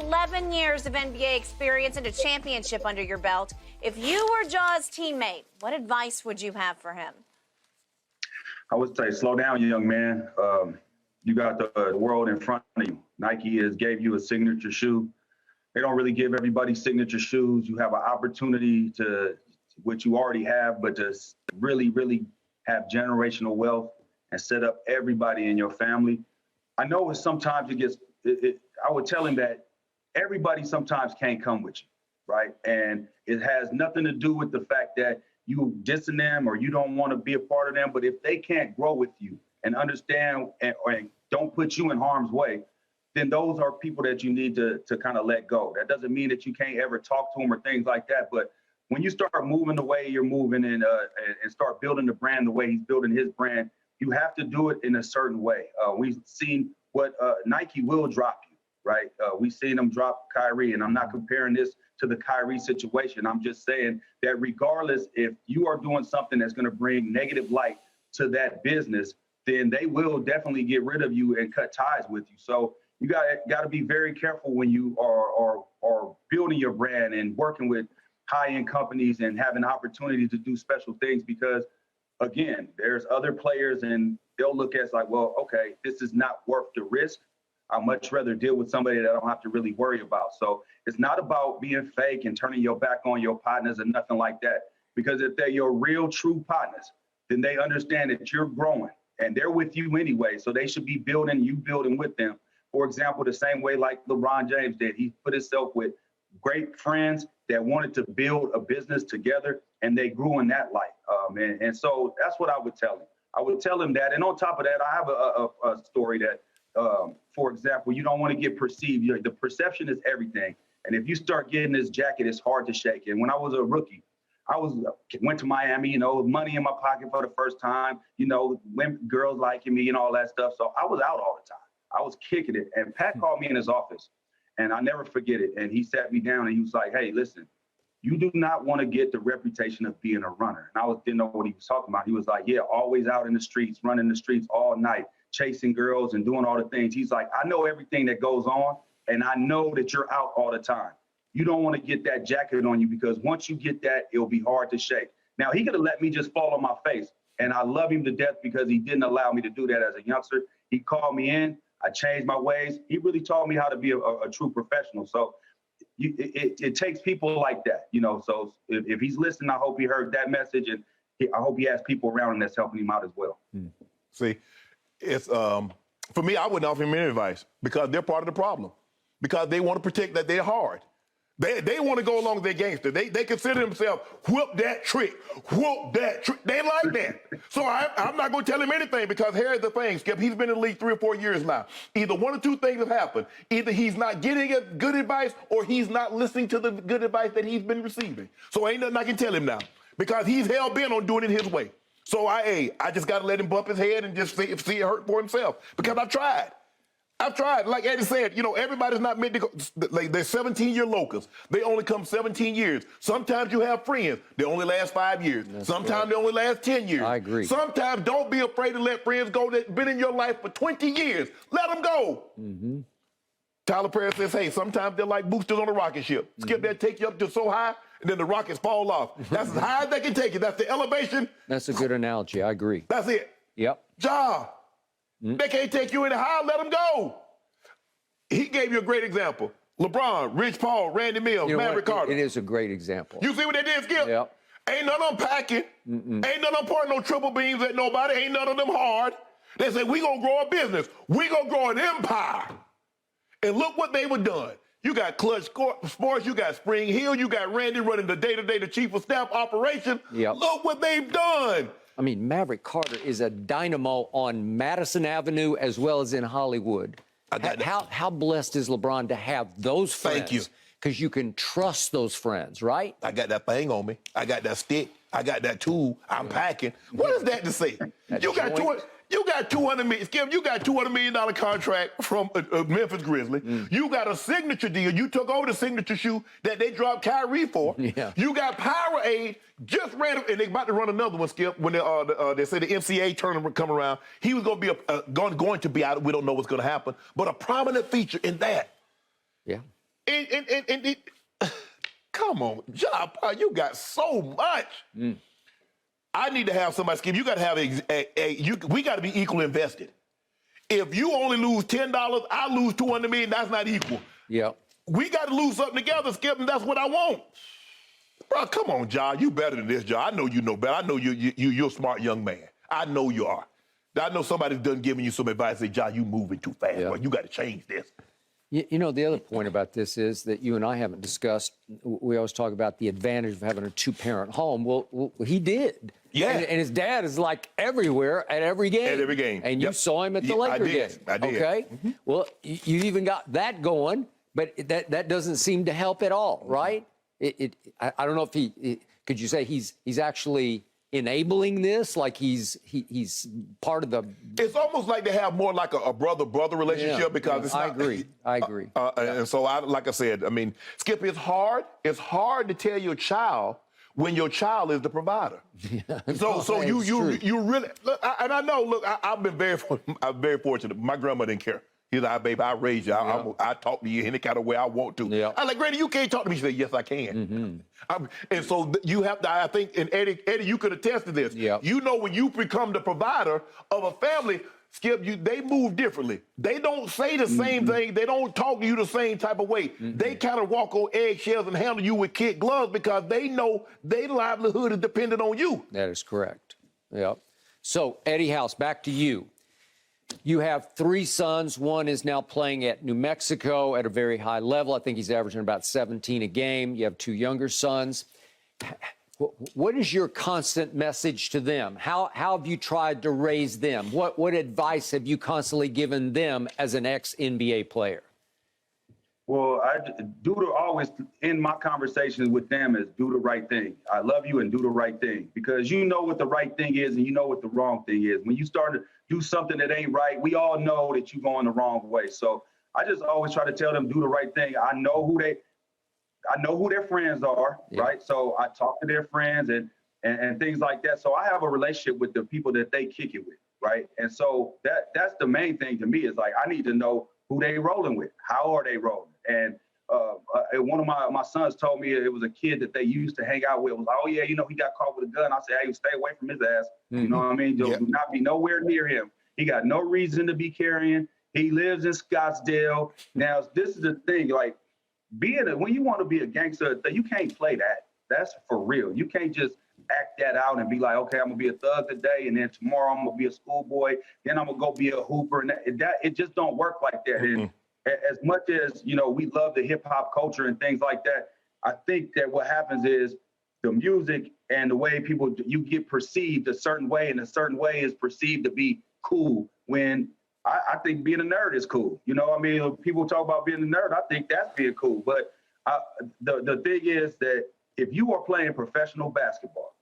11 years of NBA experience and a championship under your belt. If you were Ja's teammate, what advice would you have for him? I would say, slow down, young man. You got the world in front of you. Nike gave you a signature shoe. They don't really give everybody signature shoes. You have an opportunity to, which you already have, but to really, really have generational wealth and set up everybody in your family. I know sometimes it gets, I would tell him that everybody sometimes can't come with you, right? And it has nothing to do with the fact that you dissing them or you don't want to be a part of them, but if they can't grow with you and understand and don't put you in harm's way, then those are people that you need to kind of let go. That doesn't mean that you can't ever talk to them or things like that, but when you start moving the way you're moving and start building the brand the way he's building his brand, you have to do it in a certain way. We've seen what Nike will drop you, right? We've seen them drop Kyrie, and I'm not comparing this to the Kyrie situation. I'm just saying that regardless, if you are doing something that's going to bring negative light to that business, then they will definitely get rid of you and cut ties with you. So you got to be very careful when you are building your brand and working with high-end companies and having the opportunity to do special things, because again, there's other players and they'll look at it like, well, okay, this is not worth the risk. I'd much rather deal with somebody that I don't have to really worry about. So it's not about being fake and turning your back on your partners and nothing like that. Because if they're your real, true partners, then they understand that you're growing and they're with you anyway. So they should be building, you building with them. For example, the same way like LeBron James did. He put himself with great friends that wanted to build a business together, and they grew in that light. And so that's what I would tell him. I would tell him that. And on top of that, I have a story that, for example, you don't want to get perceived. The perception is everything. And if you start getting this jacket, it's hard to shake. And when I was a rookie, went to Miami, money in my pocket for the first time, girls liking me and all that stuff. So I was out all the time. I was kicking it. And Pat called me in his office, and I never forget it. And he sat me down and he was like, hey, listen, you do not want to get the reputation of being a runner. And I didn't know what he was talking about. He was like, yeah, always out in the streets, running the streets all night, chasing girls and doing all the things. He's like, I know everything that goes on, and I know that you're out all the time. You don't want to get that jacket on you, because once you get that, it'll be hard to shake. Now, he could have let me just fall on my face, and I love him to death because he didn't allow me to do that as a youngster. He called me in. I changed my ways. He really taught me how to be a true professional. So it takes people like that, So if he's listening, I hope he heard that message, and I hope he has people around him that's helping him out as well. See, it's for me, I wouldn't offer him any advice, because they're part of the problem, because they want to protect that they're hard. They want to go along with their gangster. They consider themselves, whoop that trick, whoop that trick. They like that. So I'm not going to tell him anything, because here's the thing, Skip. He's been in the league 3 or 4 years now. Either one or two things have happened. Either he's not getting good advice, or he's not listening to the good advice that he's been receiving. So ain't nothing I can tell him now, because he's hell-bent on doing it his way. So I just got to let him bump his head and just see it hurt for himself, because I've tried. Like Eddie said, everybody's not meant to go. Like, they're 17-year locals. They only come 17 years. Sometimes you have friends. They only last 5 years. Sometimes they only last 10 years. I agree. Sometimes don't be afraid to let friends go that been in your life for 20 years. Let them go. Tyler Perry says, hey, sometimes they're like boosters on a rocket ship. Skip, they'll take you up to so high, and then the rockets fall off. That's as high as they can take you. That's the elevation. That's a good analogy. I agree. That's it. Yep. Ja. They can't take you any higher. Let them go. He gave you a great example. LeBron, Rich Paul, Randy Mills, Maverick Carter. It is a great example. You see what they did, Skip? Yep. Ain't none of them packing. Ain't none of them pouring no triple beams at nobody. Ain't none of them hard. They say, we going to grow a business. We going to grow an empire. And look what they were doing. You got Clutch Sports, you got Spring Hill, you got Randy running the day-to-day, the chief of staff operation. Yep. Look what they've done. I mean, Maverick Carter is a dynamo on Madison Avenue as well as in Hollywood. How blessed is LeBron to have those friends? Thank you. Because you can trust those friends, right? I got that thing on me. I got that stick. I got that tool. I'm packing. What is that to say? You got $200 million. Skip, you got $200 million contract from Memphis Grizzlies. You got a signature deal. You took over the signature shoe that they dropped Kyrie for. Yeah. You got Powerade just ran, and they about to run another one, Skip, when they say the NCAA tournament come around. He was going to be out. We don't know what's going to happen, but a prominent feature in that. Yeah. And come on, Ja, you got so much. I need to have somebody, Skip. You got to have we got to be equally invested. If you only lose $10, I lose $200 million. That's not equal. Yeah. We got to lose something together, Skip, and that's what I want. Bro, come on, Ja. You better than this, Ja. I know you know better. I know you're a smart young man. I know you are. I know somebody's done giving you some advice. Say, Ja, you moving too fast. Yeah. Bro. You got to change this. You know, the other point about this is that you and I haven't discussed. We always talk about the advantage of having a two-parent home. Well, he did. Yeah. And his dad is like everywhere at every game. At every game. And you saw him at the Laker game. I did. Okay. Mm-hmm. Well, you even got that going, but that doesn't seem to help at all, right? I don't know if could you say he's actually enabling this, like he's part of the. It's almost like they have more like a brother relationship because it's not. I agree. And so like I said, I mean, Skip, it's hard to tell your child when your child is the provider. Yeah, so you really look, and I know. Look, I'm very fortunate. My grandma didn't care. He's like, baby, I raised you. I talk to you any kind of way I want to. Yeah. I'm like, Granny, you can't talk to me. She said, yes, I can. Mm-hmm. And so you have to, I think, and Eddie, you could attest to this. Yeah. You know, when you become the provider of a family, Skip, they move differently. They don't say the same thing. They don't talk to you the same type of way. They kind of walk on eggshells and handle you with kid gloves because they know their livelihood is dependent on you. That is correct. Yep. So, Eddie House, back to you. You have three sons. One is now playing at New Mexico at a very high level. I think he's averaging about 17 a game. You have two younger sons. What is your constant message to them? How have you tried to raise them? What advice have you constantly given them as an ex-NBA player? Well, always in my conversations with them is do the right thing. I love you and do the right thing because you know what the right thing is and you know what the wrong thing is. When you start to do something that ain't right, we all know that you're going the wrong way. So I just always try to tell them do the right thing. I know who their friends are, right? So I talk to their friends and things like that. So I have a relationship with the people that they kick it with, right? And so that's the main thing to me is like I need to know who they rolling with, how are they rolling? And one of my sons told me it was a kid that they used to hang out with. It was like, oh, yeah, he got caught with a gun. I said, hey, stay away from his ass. You know what I mean? Do not be nowhere near him. He got no reason to be carrying. He lives in Scottsdale. Now, this is the thing, like, when you want to be a gangster, you can't play that. That's for real. You can't just act that out and be like, okay, I'm going to be a thug today, and then tomorrow I'm going to be a schoolboy, then I'm going to go be a hooper. And it just don't work like that. And as much as, we love the hip-hop culture and things like that, I think that what happens is the music and the way you get perceived a certain way, and a certain way is perceived to be cool when I think being a nerd is cool. You know what I mean? People talk about being a nerd. I think that's being cool. But the thing is that if you are playing professional basketball,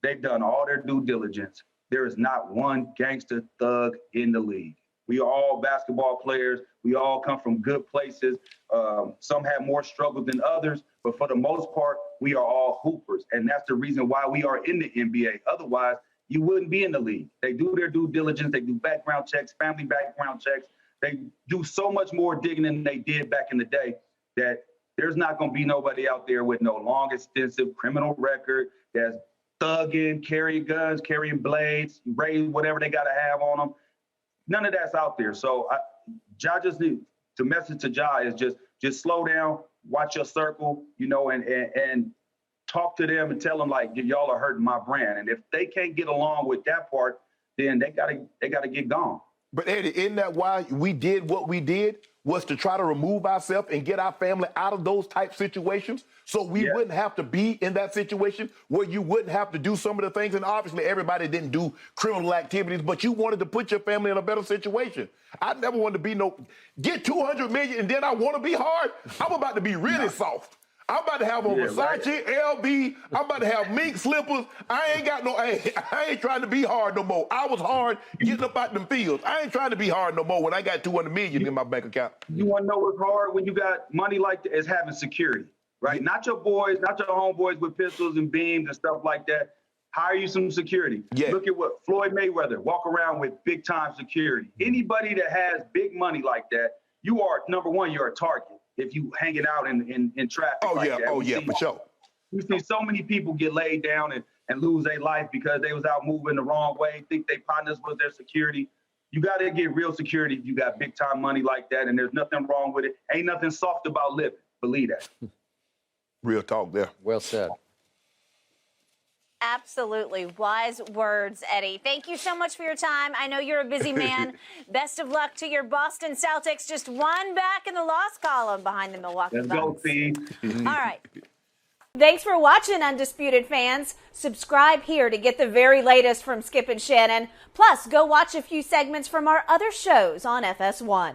they've done all their due diligence. There is not one gangster thug in the league. We are all basketball players. We all come from good places. Some have more struggle than others, but for the most part, we are all hoopers. And that's the reason why we are in the NBA. Otherwise, you wouldn't be in the league. They do their due diligence. They do background checks, family background checks. They do so much more digging than they did back in the day that there's not going to be nobody out there with no long, extensive criminal record that's thugging, carrying guns, carrying blades, whatever they got to have on them. None of that's out there. So the message to Ja is just slow down, watch your circle, and talk to them and tell them like y'all are hurting my brand. And if they can't get along with that part, then they gotta get gone. But Eddie, isn't that why we did what we did? Was to try to remove ourselves and get our family out of those type situations so we wouldn't have to be in that situation where you wouldn't have to do some of the things. And obviously everybody didn't do criminal activities, but you wanted to put your family in a better situation. I never wanted to get 200 million and then I want to be hard. I'm about to be really soft. I'm about to have on Versace, LB. I'm about to have mink slippers. I ain't trying to be hard no more. I was hard getting up out them fields. I ain't trying to be hard no more when I got 200 million in my bank account. You want to know what's hard when you got money like that? Is having security, right? Not your boys, not your homeboys with pistols and beams and stuff like that. Hire you some security. Yeah. Look at what Floyd Mayweather walk around with big time security. Anybody that has big money like that, you are, number one, you're a target. if you hanging out in traffic. Oh, like yeah. that. Oh, yeah, for sure. We see so many people get laid down and lose their life because they was out moving the wrong way, think they partners was their security. You got to get real security if you got big time money like that, and there's nothing wrong with it. Ain't nothing soft about living. Believe that. Real talk there. Well said. Absolutely. Wise words, Eddie. Thank you so much for your time. I know you're a busy man. Best of luck to your Boston Celtics. Just one back in the loss column behind the Milwaukee Let's go, Bucks. Steve. All right. Thanks for watching, Undisputed fans. Subscribe here to get the very latest from Skip and Shannon. Plus, go watch a few segments from our other shows on FS1.